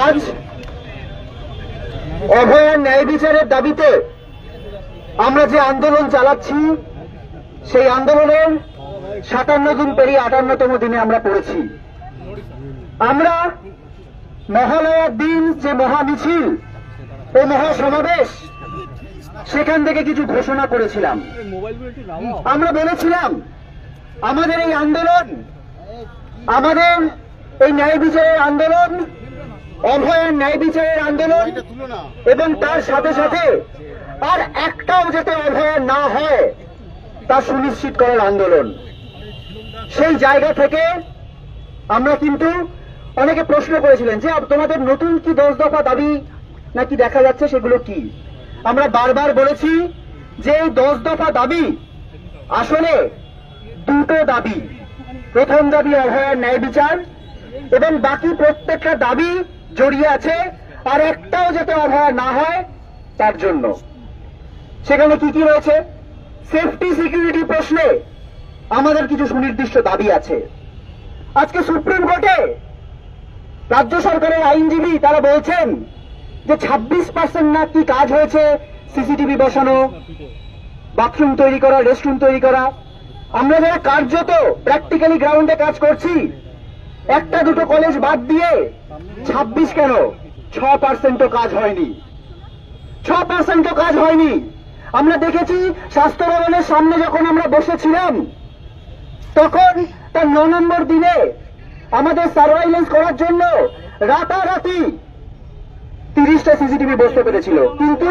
আজ অভয়ার ন্যায় বিচারের দাবিতে আমরা যে আন্দোলন চালাচ্ছি, সেই আন্দোলনের 57 দিন পেরিয়ে 58তম দিনে আমরা পড়েছি। আমরা মহালয়ার দিন যে মহা মিছিল ও মহাসমাবেশ, সেখান থেকে কিছু ঘোষণা করেছিলাম। আমরা বলেছিলাম আমাদের এই আন্দোলন, আমাদের এই ন্যায় বিচারের আন্দোলন, অভয়ার ন্যায় বিচারের আন্দোলন এবং তার সাথে সাথে আর একটাও যাতে অভয়ার না হয় তা সুনিশ্চিত করার আন্দোলন। সেই জায়গা থেকে আমরা কিন্তু অনেকে প্রশ্ন করেছিলেন যে তোমাদের নতুন কি 10 দফা দাবি নাকি দেখা যাচ্ছে, সেগুলো কি? আমরা বারবার বলেছি যে এই 10 দফা দাবি আসলে দুটো দাবি। প্রথম দাবি অভয়ার ন্যায় বিচার এবং বাকি প্রত্যেকটা দাবি জড়িয়ে আছে আর একটাও যাতে অভয়া না হয় তার জন্য। সেখানে কি কি রয়েছে? সেফটি সিকিউরিটি প্রশ্নে আমাদের কিছু সুনির্দিষ্ট দাবি আছে। আজকে সুপ্রিম কোর্টে রাজ্য সরকারের আইনজীবী তারা বলছেন যে 26% না কি কাজ হয়েছে, সিসিটিভি বসানো, বাথরুম তৈরি করা, রেস্টরুম তৈরি করা। আমরা যারা কার্যত প্র্যাকটিক্যালি গ্রাউন্ডে কাজ করছি, একটা দুটো কলেজ বাদ দিয়ে 26 কেন 6% কাজ হয়নি, 6% কাজ হয়নি। আমরা দেখেছি স্বাস্থ্য ভবনের সামনে যখন আমরা বসেছিলাম, তখন তার 9 নম্বর দিনে আমাদের সার্ভাইলেন্স করার জন্য রাতারাতি 30টা সিসিটিভি বসতে পেরেছিল। কিন্তু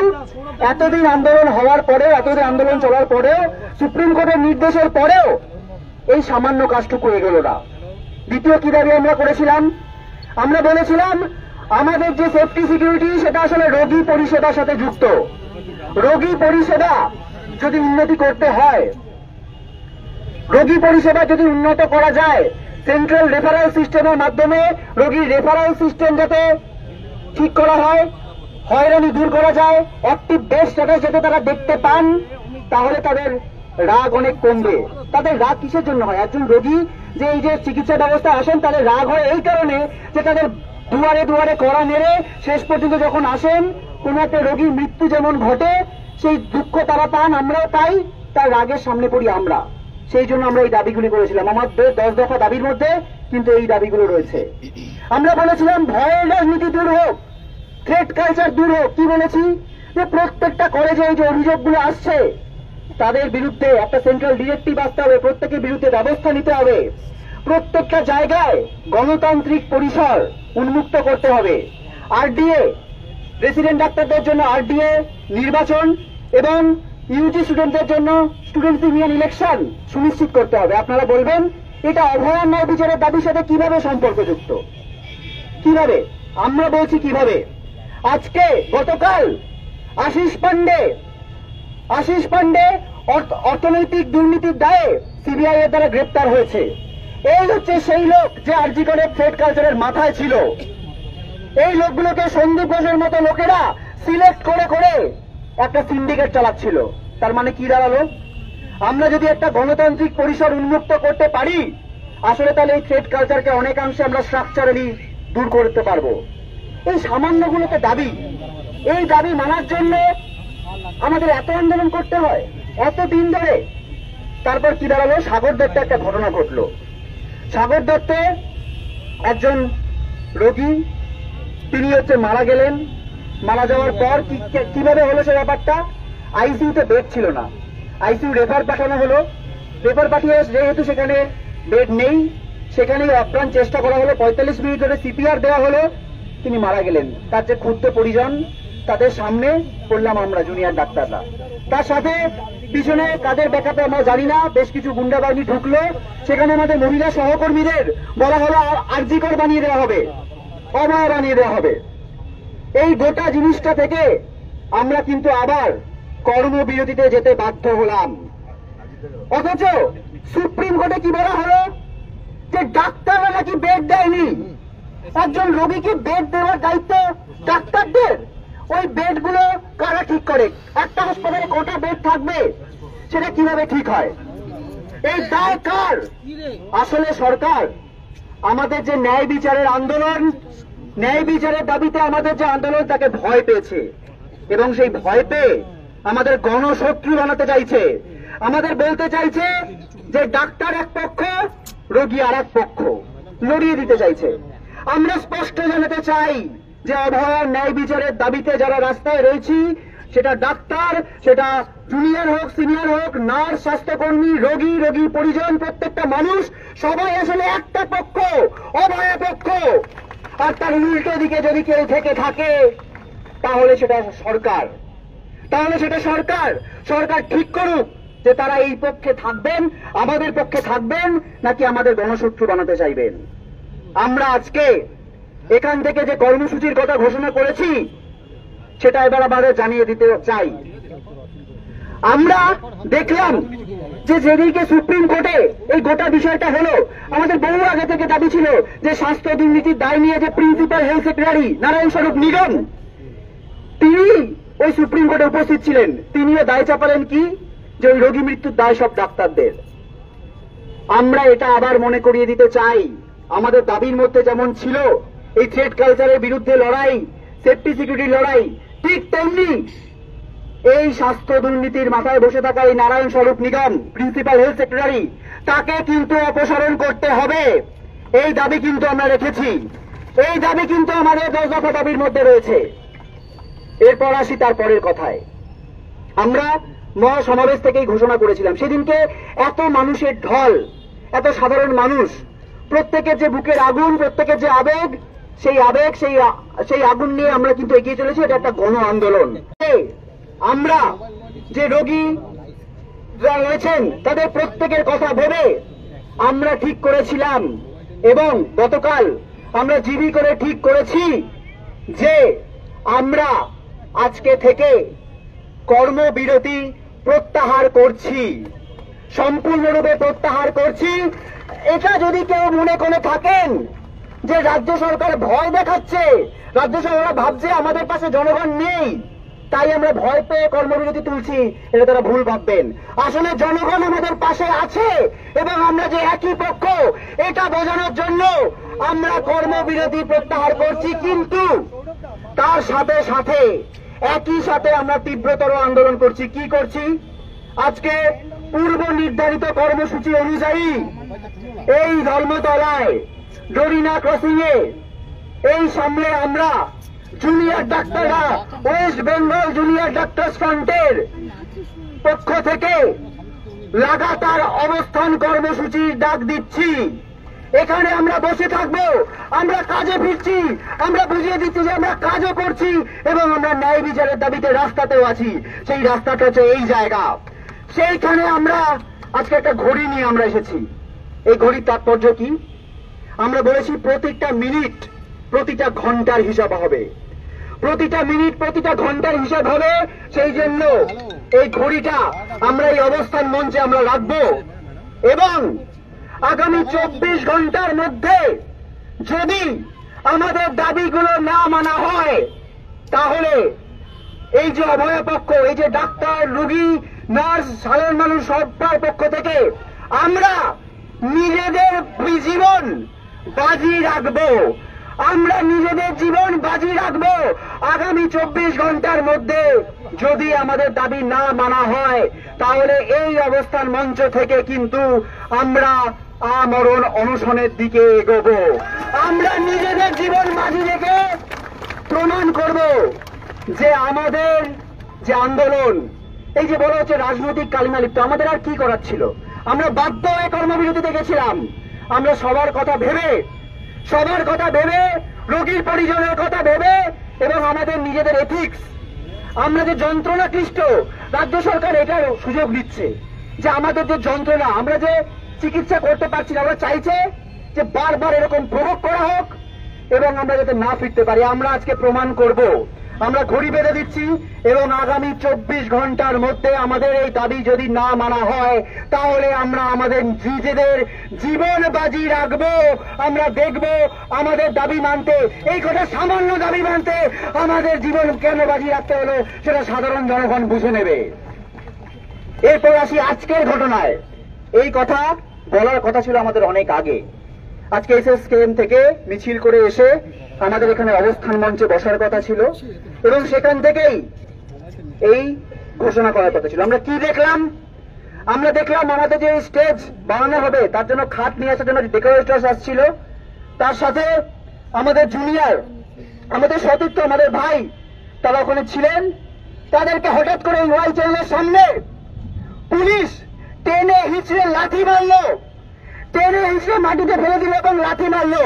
এতদিন আন্দোলন হওয়ার পরেও, এতদিন আন্দোলন চলার পরেও, সুপ্রিম কোর্টের নির্দেশের পরেও এই সামান্য কাজটুকু এগোল না। দ্বিতীয় কি দাবি আমরা করেছিলাম? আমরা বলেছিলাম আমাদের যে সেফটি সিকিউরিটি সেটা আসলে রোগী পরিষেবার সাথে যুক্ত। রোগী পরিষেবা যদি উন্নতি করতে হয়, রোগী পরিষেবা যদি উন্নত করা যায়, সেন্ট্রাল রেফারেল সিস্টেমের মাধ্যমে রোগীর রেফারেল সিস্টেম যাতে ঠিক করা হয়, হয়রানি দূর করা যায়, অ্যাক্টিভ বেড স্ট্যাটাস যাতে তারা দেখতে পান, তাহলে তাদের রাগ অনেক কমবে। তাদের রাগ কিসের জন্য হয়? একজন রোগী যে এই যে চিকিৎসা ব্যবস্থা আসেন, তাদের রাগ হয় এই কারণে যে তাদের দুয়ারে দুয়ারে কড়া নেড়ে শেষ পর্যন্ত যখন আসেন, কোন একটা রোগীর মৃত্যু যেমন ঘটে, সেই দুঃখ তারা পান, আমরাও পাই, তার রাগের সামনে পড়ি আমরা। সেই জন্য আমরা এই দাবিগুলি করেছিলাম। আমাদের 10 দফা দাবির মধ্যে কিন্তু এই দাবিগুলো রয়েছে। আমরা বলেছিলাম ভয়ের রাজনীতি দূর হোক, থ্রেট কালচার দূর হোক। কি বলেছি? যে প্রত্যেকটা কলেজে এই যে অভিযোগগুলো আসছে, তাদের বিরুদ্ধে একটা সেন্ট্রাল ডিরেক্টিভ আসতে হবে, প্রত্যেকের বিরুদ্ধে ব্যবস্থা নিতে হবে। প্রত্যেকটা জায়গায় গণতান্ত্রিক পরিসর উন্মুক্ত করতে হবে। আরডিএ, রেসিডেন্ট ডাক্তারদের জন্য আরডিএ নির্বাচন এবং ইউজি স্টুডেন্টদের জন্য স্টুডেন্টস ইউনিয়ন ইলেকশন সুনিশ্চিত করতে হবে। আপনারা বলবেন এটা অভয়ার ন্যায় বিচারের দাবির সাথে কিভাবে সম্পর্কযুক্ত? কিভাবে? আমরা বলছি কিভাবে। আজকে গতকাল আশিস পান্ডে অর্থনৈতিক দুর্নীতির দায়ে সিবিআই এর দ্বারা গ্রেপ্তার হয়েছে। এই হচ্ছে সেই লোক যে আরজি করে থ্রেট কালচারের মাথায় ছিল। এই লোকগুলোকে সন্দীপ ঘোষের মতো লোকেরা সিলেক্ট করে করে একটা সিন্ডিকেট চালাচ্ছিল। তার মানে কি দাঁড়ালো? আমরা যদি একটা গণতান্ত্রিক পরিসর উন্মুক্ত করতে পারি, আসলে তাহলে এই থ্রেট কালচারকে অনেকাংশে আমরা স্ট্রাকচারালি দূর করতে পারবো। এই সামান্যগুলোতে দাবি, এই দাবি মানার জন্য আমাদের এত আন্দোলন করতে হয়, এত দিন ধরে। তারপর কি দাঁড়ালো? সাগর দত্তে একটা ঘটনা ঘটলো। সাগর দত্তে একজন রোগী, তিনি মারা গেলেন। মারা যাওয়ার পর কিভাবে হলো সে ব্যাপারটা? আইসিইউতে বেড ছিল না, আইসিইউ রেফার পাঠানো হলো। রেফার পাঠিয়ে যেহেতু সেখানে বেড নেই, সেখানেই আপ্রাণ চেষ্টা করা হলো, 45 মিনিট ধরে সিপিআর দেওয়া হলো, তিনি মারা গেলেন। তার যে ক্ষুদ্র পরিজন, তাদের সামনে পড়লাম আমরা জুনিয়র ডাক্তাররা। তার সাথে পিছনে কাদের ব্যাকআপে আমরা জানি না, বেশ কিছু গুন্ডা বাহিনী ঢুকলো। সেখানে আমাদের মহিলা সহকর্মীদের বলা হলো আরজিকর বানিয়ে দেওয়া হবে, অভয়া বানিয়ে দেওয়া হবে। এই গোটা জিনিসটা থেকে আমরা কিন্তু আবার কর্মবিরতিতে যেতে বাধ্য হলাম। অথচ সুপ্রিম কোর্টে কি বলা হলো? যে ডাক্তাররা নাকি বেড দেয়নি। একজন রোগীকে বেড দেওয়ার দায়িত্ব ডাক্তারদের। ওই বেডগুলো কারা ঠিক করে? একটা হাসপাতালে কটা বেড থাকবে সেটা কিভাবে ঠিক হয়? এই দায় কার? আসলে সরকার আমাদের যে ন্যায় বিচারের আন্দোলন, ন্যায় বিচারের দাবিতে আমাদের যে আন্দোলন তাকে ভয় পেয়েছে এবং সেই ভয় পেয়ে আমাদের গণশত্রু বানাতে চাইছে। আমাদের বলতে চাইছে যে ডাক্তার এক পক্ষ, রোগী আর এক পক্ষ, লড়িয়ে দিতে চাইছে। আমরা স্পষ্ট জানাতে চাই যে অভয়ার ন্যায় বিচারের দাবিতে যারা রাস্তায় রয়েছি, সেটা ডাক্তার, সেটা জুনিয়র হোক, সিনিয়র হোক, নার্স, স্বাস্থ্যকর্মী, রোগী, রোগীর পরিজন, প্রত্যেকটা মানুষ সবাই আসলে একটা পক্ষ, অভয়া পক্ষ। আর তার উল্টো দিকে যদি কেউ থেকে থাকে তাহলে সেটা সরকার, সরকার ঠিক করুক যে তারা এই পক্ষে থাকবেন, আমাদের পক্ষে থাকবেন, নাকি আমাদের গণশত্রু বানাতে চাইবেন। আমরা আজকে এখান থেকে যে কর্মসূচির কথা ঘোষণা করেছি সেটা এবার আমাদের জানিয়ে দিতে চাই। আমরা দেখলাম যে যেদিকে সুপ্রিম কোর্টে এই গোটা বিষয়টা হলো, আমাদের বহু আগে থেকে দাবি ছিল যে স্বাস্থ্য দুর্নীতির দায় নিয়ে যে প্রিন্সিপাল হেলথ সেক্রেটারি নারায়ণ স্বরূপ নিগম, তিনি ওই সুপ্রিম কোর্টে উপস্থিত ছিলেন। তিনিও দায় চাপালেন কি, যে ওই রোগী মৃত্যুর দায় সব ডাক্তারদের। আমরা এটা আবার মনে করিয়ে দিতে চাই, আমাদের দাবির মধ্যে যেমন ছিল এই থ্রেড কালচারের বিরুদ্ধে লড়াই, সেফটি সিকিউরিটির লড়াই, ঠিক তেমনি এই স্বাস্থ্য দুর্নীতির মাথায় বসে থাকা এই নারায়ণ স্বরূপ নিগম প্রিন্সিপাল হেলথ সেক্রেটারি, তাকে কিন্তু অপসারণ করতে হবে। এই দাবি কিন্তু আমরা রেখেছি, এই দাবি কিন্তু আমাদের 10 দফা দাবির মধ্যে রয়েছে। এরপর আসি তার পরের কথায়। আমরা মহাসমাবেশ থেকেই ঘোষণা করেছিলাম, সেদিনকে এত মানুষের ঢল, এত সাধারণ মানুষ, প্রত্যেকের যে বুকের আগুন, প্রত্যেকের যে আবেগ, সেই আগুন নিয়ে আমরা কিন্তু এগিয়ে চলেছি। এটা একটা গণ আন্দোলন। আমরা যে রোগী রয়েছেন তাদের প্রত্যেকের কথা ভেবে আমরা ঠিক করেছিলাম, এবং গতকাল আমরা জিবি করে ঠিক করেছি যে আমরা আজকে থেকে কর্মবিরতি প্রত্যাহার করছি, সম্পূর্ণরূপে প্রত্যাহার করছি। এটা যদি কেউ মনে করে থাকেন যে রাজ্য সরকার ভয় দেখাচ্ছে, রাজ্য সরকার ভাবছে আমাদের পাশে জনগণ নেই, তাই আমরা ভয় পেয়ে কর্মবিরতি তুলছি, এটা তারা ভুল ভাববেন। আসলে জনগণ আমাদের পাশে আছে এবং আমরা যে একই পক্ষ, এটা বোঝানোর জন্য আমরা কর্মবিরতি প্রত্যাহার করছি। কিন্তু তার সাথে সাথে একই সাথে আমরা তীব্রতর আন্দোলন করছি। কি করছি? আজকে পূর্ব নির্ধারিত কর্মসূচি অনুযায়ী এই ধর্মতলায় ডরিনা ক্রসিং এ এই সামনে আমরা জুনিয়র ডাক্তাররা, ওয়েস্ট বেঙ্গল জুনিয়র ডাক্তার্স ফ্রন্টের পক্ষ থেকে লাগাতার অবস্থান কর্মসূচির ডাক দিচ্ছি। এখানে আমরা বসে থাকবো, আমরা কাজে ফিরছি, আমরা বুঝিয়ে দিচ্ছি যে আমরা কাজও করছি এবং আমরা ন্যায় বিচারের দাবিতে রাস্তাতেও আছি। সেই রাস্তাটা হচ্ছে এই জায়গা। সেইখানে আমরা আজকে একটা ঘড়ি নিয়ে আমরা এসেছি। এই ঘড়ির তাৎপর্য কি? আমরা বলেছি প্রতিটা মিনিট প্রতিটা ঘন্টার হিসাব হবে, প্রতিটা মিনিট প্রতিটা ঘন্টার হিসাব হবে। সেই জন্য এই ঘড়িটা আমরা এই অবস্থান মঞ্চে আমরা রাখবো এবং আগামী 24 ঘন্টার মধ্যে যদি আমাদের দাবিগুলো না মানা হয় তাহলে এই যে অভয় পক্ষ, এই যে ডাক্তার, রোগী, নার্স, সাধারণ মানুষ সবার পক্ষ থেকে আমরা নিজেদের জীবন বাজি রাখবো, আমরা নিজেদের জীবন বাজি রাখবো। আগামী 24 ঘন্টার মধ্যে যদি আমাদের দাবি না মানা হয় তাহলে এই অবস্থান মঞ্চ থেকে কিন্তু আমরা আমরণ অনশনের দিকে এগোবো। আমরা নিজেদের জীবন বাজি রেখে প্রমাণ করব যে আমাদের যে আন্দোলন, এই যে বলা হচ্ছে রাজনৈতিক কালিমা লিপ্ত, আমাদের আর কি করার ছিল? আমরা বাধ্য হয়ে কর্মবিরতিতে গেছিলাম। আমরা সবার কথা ভেবে, রোগীর পরিজনের কথা ভেবে এবং আমাদের নিজেদের এথিক্স, আমরা যে যন্ত্রণা ক্লিষ্ট, রাজ্য সরকার এটার সুযোগ দিচ্ছে যে আমাদের যে যন্ত্রণা, আমরা যে চিকিৎসা করতে পারছি না, আমরা চাইছে যে বারবার এরকম প্রয়োগ করা হোক এবং আমরা যাতে না ফিরতে পারি। আমরা আজকে প্রমাণ করব। আমরা ঘড়ি বেঁধে দিচ্ছি এবং আগামী 24 ঘন্টার মধ্যে আমাদের এই দাবি যদি না মানা হয় তাহলে আমরা আমাদের নিজেদের জীবন বাজি রাখবো। আমরা দেখব আমাদের দাবি মানতে, এই কথা সামান্য দাবি মানতে আমাদের জীবন কেন বাজি রাখতে হলো সেটা সাধারণ জনগণ বুঝে নেবে। এরপর আসি আজকের ঘটনায়। এই কথা বলার কথা ছিল আমাদের অনেক আগে। আজকে এসএসকেএম থেকে মিছিল করে এসে আমাদের এখানে অবস্থান মঞ্চে বসার কথা ছিল এবং সেখান থেকেই এই ঘোষণা করার কথা ছিল। আমরা কি দেখলাম? আমরা দেখলাম আমাদের যে স্টেজ বানানো হবে তার জন্য খাট নিয়ে আসার জন্য ডেকোরেটরস আসছিল, তার সাথে আমাদের জুনিয়র, আমাদের সতীর্থ, আমাদের ভাই তারা ওখানে ছিলেন। তাদেরকে হঠাৎ করে ওয়াই চ্যানেলের সামনে পুলিশ টেনে হিঁচড়ে লাথি মারলো, টেনে হিঁচড়ে মাটিতে ফেলে দিল এবং লাথি মারলো।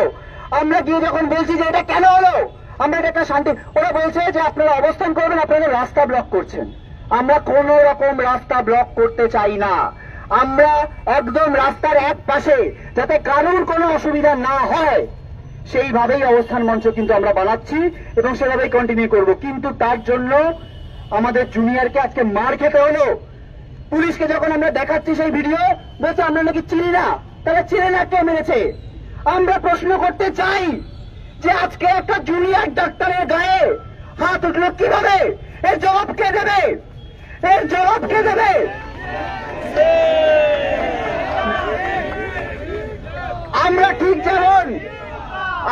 আমরা গিয়ে যখন বলছি যে এটা কেন হলো, আমরা এটা একটা শান্তি, ওরা বলছে যে আপনারা অবস্থান করবেন, আপনারা রাস্তা ব্লক করছেন। আমরা কোন রকম রাস্তা ব্লক করতে চাই না। আমরা একদম রাস্তার এক পাশে যাতে কারোর কোনো অসুবিধা না হয় সেইভাবেই অবস্থান মঞ্চ কিন্তু আমরা বানাচ্ছি এবং সেভাবেই কন্টিনিউ করব। কিন্তু তার জন্য আমাদের জুনিয়রকে আজকে মার খেতে হলো। পুলিশকে যখন আমরা দেখাচ্ছি সেই ভিডিও, বলছে আমরা নাকি চিনি না। তারা চিনে না কে মেরেছে। আমরা প্রশ্ন করতে চাই যে আজকে একটা জুনিয়র ডাক্তারের গায়ে হাত উঠলো কিভাবে? এর জবাব কে দেবে? এর জবাব কে দেবে? আমরা ঠিক যেমন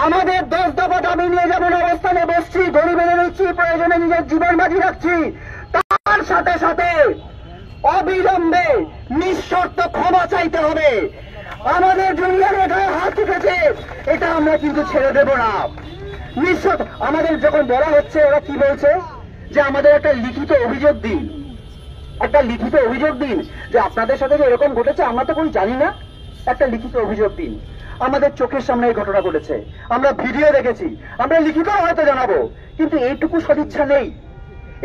আমাদের 10 দফা দাবি নিয়ে যেমন অবস্থানে বসছি, গড়ি বেঁধে নিচ্ছি, প্রয়োজনে নিজের জীবন বাজি রাখছি, তার সাথে সাথে অবিলম্বে নিঃশর্ত ক্ষমা চাইতে হবে। আমাদের জুনিয়রের গায়ে হাত উঠেছে, এটা আমরা কিন্তু ছেড়ে দেব না। নিঃশর্ত আমাদের যখন বলা হচ্ছে, ওরা কি বলছে যে আমাদের একটা লিখিত অভিযোগ দিন, একটা লিখিত অভিযোগ দিন যে আপনাদের সাথে যে এরকম ঘটেছে আমরা তো কোনো জানি না, একটা লিখিত অভিযোগ দিন। আমাদের চোখের সামনে এই ঘটনা ঘটেছে, আমরা ভিডিও দেখেছি, আমরা লিখিত হয়তো জানাবো, কিন্তু এইটুকু সদিচ্ছা নেই।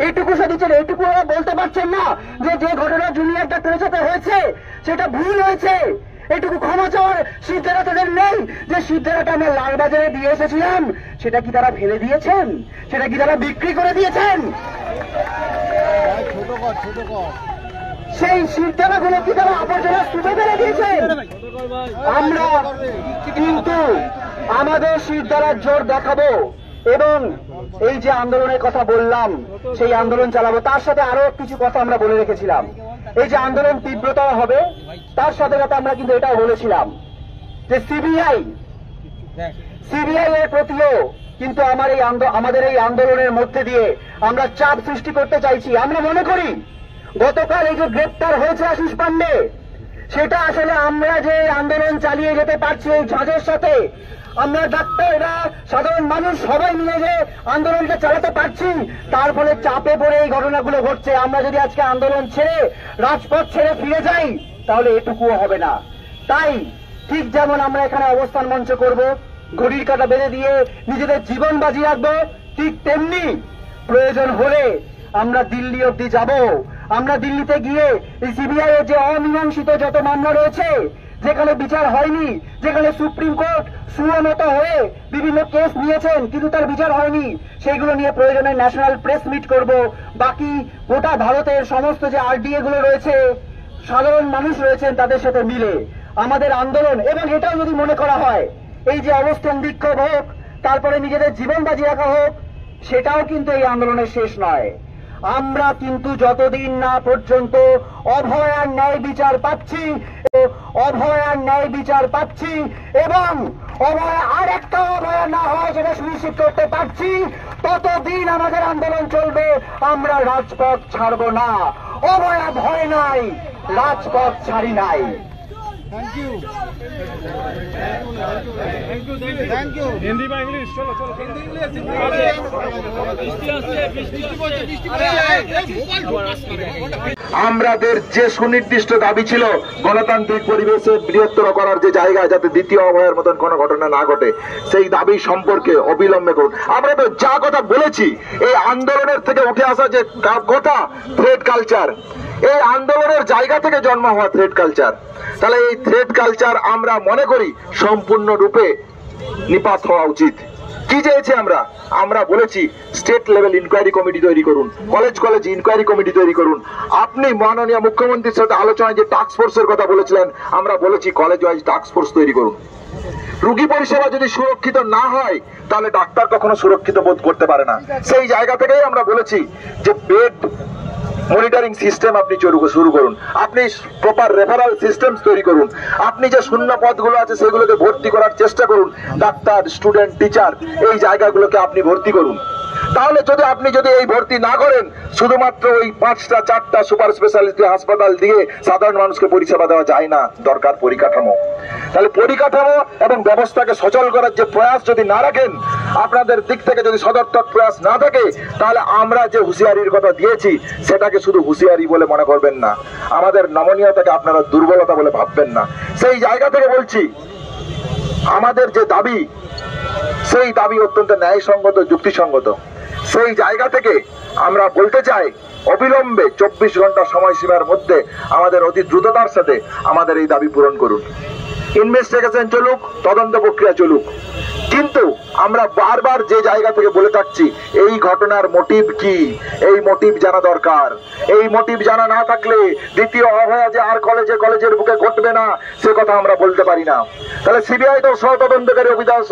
এইটুকু সদিচ্ছা নেই, এইটুকু ওরা বলতে পারছেন না যে যে ঘটনা জুনিয়র ডাক্তারের সাথে হয়েছে সেটা ভুল হয়েছে। এইটুকু ক্ষমা চাওয়ার সিদ্ধারা তাদের নেই যে সিদ্ধারাটা আমরা লালবাজারে দিয়ে এসেছিলাম সেটা কি তারা ফেলে দিয়েছেন, সেটা কি তারা বিক্রি করে দিয়েছেন, সেই সিদ্ধারাগুলো কি তারা আবর্জনা স্তূপে ফেলে দিয়েছেন? আমরা কিন্তু আমাদের সিদ্ধারার জোর দেখাবো এবং এই যে আন্দোলনের কথা বললাম সেই আন্দোলন চালাবো। তার সাথে আরো কিছু কথা আমরা বলে রেখেছিলাম। এই যে আন্দোলন তীব্রতর হবে তার সাথে সাথে আমরা কিন্তু এটাও বলেছিলাম যে সিবিআই এর প্রতিও কিন্তু আমাদের এই আন্দোলনের মধ্যে দিয়ে আমরা চাপ সৃষ্টি করতে চাইছি। আমরা মনে করি গতকাল এই যে গ্রেপ্তার হয়েছে আশিস পান্ডে, সেটা আসলে আমরা যে আন্দোলন চালিয়ে যেতে পারছি এই ঝাঁজের সাথে, আমরা ডাক্তাররা, সাধারণ মানুষ সবাই মিলে যে আন্দোলনটা চালাতে পারছি, তার ফলে চাপে পড়ে এই ঘটনাগুলো ঘটছে। আমরা যদি আজকে আন্দোলন ছেড়ে রাজপথ ছেড়ে ফিরে যাই তাহলে এটুকুও হবে না। তাই ঠিক যেমন আমরা এখানে অবস্থান মঞ্চ করব, ঘড়ির কাঁটা বেঁধে দিয়ে নিজেদের জীবন বাজি রাখবো, ঠিক তেমনি প্রয়োজন হলে আমরা দিল্লি অব্দি যাব। আমরা দিল্লিতে গিয়ে এই সিবিআই এর যে অমীমাংসিত যত মামলা রয়েছে, যেখানে বিচার হয়নি, যেখানে সুপ্রিম কোর্ট সুমত হয়ে বিভিন্ন কেস নিয়েছেন কিন্তু তার বিচার হয়নি, সেইগুলো নিয়ে প্রয়োজনে ন্যাশনাল প্রেস মিট করব। বাকি গোটা ভারতের সমস্ত যে আরডিএ গুলো রয়েছে, সাধারণ মানুষ রয়েছেন, তাদের সাথে মিলে আমাদের আন্দোলন, এবং এটাও যদি মনে করা হয় এই যে অবস্থান বিক্ষোভ হোক, তারপরে নিজেদের জীবন বাজি রাখা হোক, সেটাও কিন্তু এই আন্দোলনের শেষ নয়। আমরা কিন্তু যতদিন না পর্যন্ত অভয়ার ন্যায় বিচার পাচ্ছি, অভয়ার ন্যায় বিচার পাচ্ছি এবং অভয় আর একটা অভয়া না হয় সেটা সুনিশ্চিত করতে পারছি, ততদিন আমাদের আন্দোলন চলবে। আমরা রাজপথ ছাড়ব না। অভয়া ভয় নাই, রাজপথ ছাড়ি নাই। Thank you thank you Hindi में इंग्लिश चलो चलो আমাদের যে সুনির্দিষ্ট দাবি ছিল গণতান্ত্রিক পরিবেশে বৃহত্তর করার যে জায়গা, যাতে দ্বিতীয় অভয়ের মতন কোনো ঘটনা না ঘটে, সেই দাবি সম্পর্কে অবিলম্বে করুন। আমরা তো যা কথা বলেছি, এই আন্দোলনের থেকে উঠে আসা যে কথা থ্রেড কালচার, এই আন্দোলনের জায়গা থেকে জন্ম হওয়া থ্রেড কালচার, তাহলে এই থ্রেড কালচার আমরা মনে করি সম্পূর্ণরূপে নিপাত হওয়া উচিত। কি চেয়েছি আমরা বলেছি স্টেট লেভেল ইনকোয়ারি কমিটি তৈরি করুন, কলেজ ইনকোয়ারি কমিটি তৈরি করুন। আপনি মাননীয় মুখ্যমন্ত্রীর সাথে আলোচনায় যে টাস্ক ফোর্সের কথা বলেছিলেন, আমরা বলেছি কলেজ ওয়াইজ টাস্ক ফোর্স তৈরি করুন। রোগী পরিষেবা যদি সুরক্ষিত না হয় তাহলে ডাক্তার কখনো সুরক্ষিত বোধ করতে পারে না। সেই জায়গা থেকেই আমরা বলেছি যে বেড মনিটরিং সিস্টেম আপনি শুরু করুন, আপনি প্রপার রেফারাল সিস্টেম তৈরি করুন, আপনি যে শূন্য পদগুলো আছে সেগুলোকে ভর্তি করার চেষ্টা করুন, ডাক্তার, স্টুডেন্ট, টিচার এই জায়গাগুলোকে আপনি ভর্তি করুন। তাহলে আপনি যদি এই ভর্তি না করেন, শুধুমাত্র ওই 5টা 4টা সুপার স্পেশালিটি হাসপাতাল দিয়ে সাধারণ মানুষকে পরিষেবা দেওয়া যায় না, দরকার পরিকাঠামো। তাহলে পরিকাঠামো এবং ব্যবস্থাকে সচল করার যে প্রয়াস যদি না রাখেন, আপনাদের দিক থেকে যদি সদর্থক প্রয়াস না থাকে, তাহলে আমরা যে হুঁশিয়ারির কথা দিয়েছি সেটাকে শুধু হুঁশিয়ারি বলে মনে করবেন না, আমাদের নমনীয়তাকে আপনারা দুর্বলতা বলে ভাববেন না। সেই জায়গা থেকে বলছি, আমাদের যে দাবি, সেই দাবি অত্যন্ত ন্যায়সঙ্গত, যুক্তিসঙ্গত। সেই জায়গা থেকে আমরা বলতে চাই, অবিলম্বে 24 ঘন্টা সময়সীমার মধ্যে আমাদের অতি দ্রুততার সাথে আমাদের এই দাবি পূরণ করুন। ইনভেস্টিগেশন চলুক, তদন্ত প্রক্রিয়া চলুক, কিন্তু আমরা বারবার যে জায়গা থেকে বলে থাকছি, এই ঘটনার মোটিভ কি, এই মোটিভ জানা দরকার। এই মোটিভ জানা না থাকলে দ্বিতীয় অভয়া যে আর কলেজের বুকে ঘটবে না, সে কথা আমরা বলতে পারি না। তাহলে সিবিআই তো সহতদন্তকারী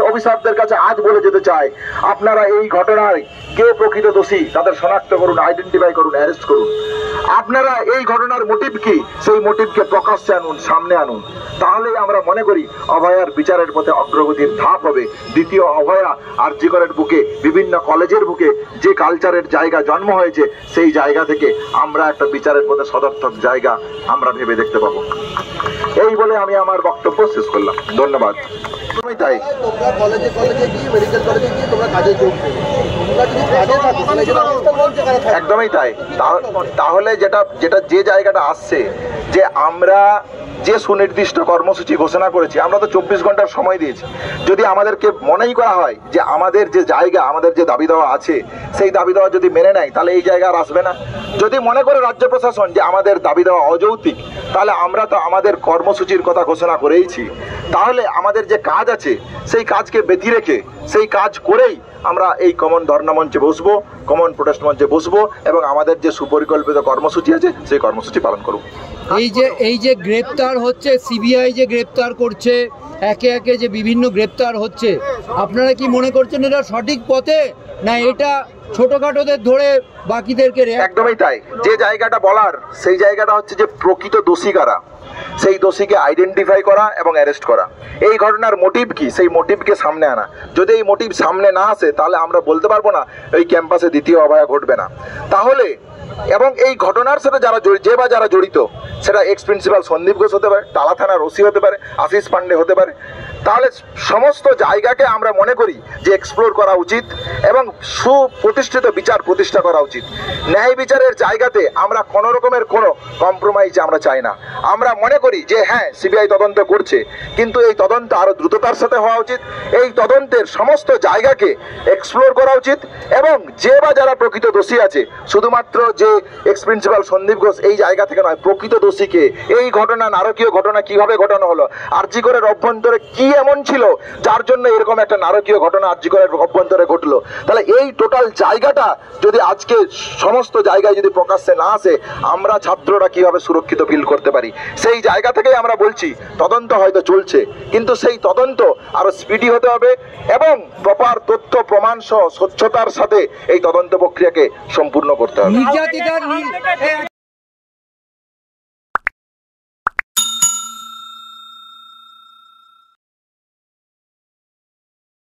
অফিসারদের কাছে আজ বলে যেতে চাই, আপনারা এই ঘটনায় কে প্রকৃত দোষী তাদের শনাক্ত করুন, আইডেন্টিফাই করুন, অ্যারেস্ট করুন। আপনারা এই ঘটনার মোটিভ কি, সেই মোটিভকে প্রকাশ্যে আনুন, সামনে আনুন। তাহলেই আমরা মনে করি অভয়ার বিচারের পথে অগ্রগতির ধাপ হবে। দ্বিতীয় অভয়া আরজি করের বুকে, বিভিন্ন কলেজের বুকে যে কালচারের জায়গা জন্ম হয়েছে, সেই জায়গা থেকে আমরা একটা বিচারের পথে সদর্থক জায়গা আমরা ভেবে দেখতে পাবো। এই বলে আমি আমার বক্তব্য শেষ করলাম। ধন্যবাদ। তাই তোমরা কলেজে গিয়ে, মেডিকেল কলেজে গিয়ে তোমরা কাজে যোগ দেবে। তোমরা যদি কাজে থাকো তাহলে সেটা অনুষ্ঠান মঞ্চে কারা থাকবে? একদমই তাই। তাহলে যেটা যে জায়গাটা আসছে, যে আমরা যে সুনির্দিষ্ট কর্মসূচি ঘোষণা করেছি, আমরা তো 24 ঘন্টার সময় দিয়েছি। যদি আমাদেরকে মনেই করা হয় যে আমাদের যে জায়গা, আমাদের যে দাবি দেওয়া আছে, সেই দাবি দেওয়া যদি মেনে নেয়, তাহলে এই জায়গা আর আসবে না। যদি মনে করে রাজ্য প্রশাসন যে আমাদের দাবি দেওয়া অযৌক্তিক, তাহলে আমরা তো আমাদের কর্মসূচির কথা ঘোষণা করেইছি। তাহলে আমাদের যে কাজ আছে, সেই কাজকে বেঁধে রেখে, সেই কাজ করেই আমরা এই কমন ধর্ণা মঞ্চে বসবো, কমন প্রোটেস্ট মঞ্চে বসবো, এবং আমাদের যে সুপরিকল্পিত কর্মসূচি আছে সেই কর্মসূচি পালন করব। এই যে গ্রেপ্তার হচ্ছে, সিবিআই যে গ্রেপ্তার করছে, একে একে যে বিভিন্ন গ্রেপ্তার হচ্ছে, আপনারা কি মনে করছেন এটা সঠিক পথে, না এটা ছোটখাটোদের ধরে বাকিদেরকে? একদমই তাই। যে জায়গাটা বলার, সেই জায়গাটা হচ্ছে যে প্রকৃত দোষী কারা, সেই দোষীকে আইডেন্টিফাই করা এবং অ্যারেস্ট করা। এই ঘটনার মোটিভ কি, সেই মোটিভকে সামনে আনা। যদি এই মোটিভ সামনে না আসে, তাহলে আমরা বলতে পারবো না এই ক্যাম্পাসে দ্বিতীয় অভয়া ঘটবে না। তাহলে এবং এই ঘটনার সাথে যারা জড়িত, সেটা এক্স প্রিন্সিপাল সন্দীপ ঘোষ হতে পারে, টালা থানার ওসি হতে পারে, আশিস পান্ডে হতে পারে। তাহলে সমস্ত জায়গাকে আমরা মনে করি যে এক্সপ্লোর করা উচিত এবং সুপ্রতিষ্ঠিত বিচার প্রতিষ্ঠা করা উচিত। ন্যায় বিচারের জায়গাতে আমরা কোনো রকমের কোনো কম্প্রোমাইজ আমরা চাই না। আমরা মনে করি যে হ্যাঁ, সিবিআই তদন্ত করছে, কিন্তু এই তদন্ত আরো দ্রুততার সাথে হওয়া উচিত। এই তদন্তের সমস্ত জায়গাকে এক্সপ্লোর করা উচিত, এবং যারা প্রকৃত দোষী আছে, শুধুমাত্র যে এক্স প্রিন্সিপাল সন্দীপ ঘোষ এই জায়গা থেকে নয়, প্রকৃত দোষীকে, এই ঘটনা, নারকীয় ঘটনা কিভাবে ঘটানো হলো, আরজি করের অভ্যন্তরে কি এমন ছিল যার জন্য এরকম একটা নারকীয় ঘটনা আরজি করের অভ্যন্তরে ঘটলো। তাহলে এই টোটাল জায়গাটা যদি আজকে সমস্ত জায়গায় যদি প্রকাশ্যে না আসে, আমরা ছাত্ররা কিভাবে সুরক্ষিত ফিল করতে পারি? সেই জায়গা থেকেই আমরা বলছি, তদন্ত হয়তো চলছে, কিন্তু সেই তদন্ত আরো স্পিডি হতে হবে এবং প্রপার তথ্য প্রমাণ সহ স্বচ্ছতার সাথে এই তদন্ত প্রক্রিয়াকে সম্পূর্ণ করতে হবে।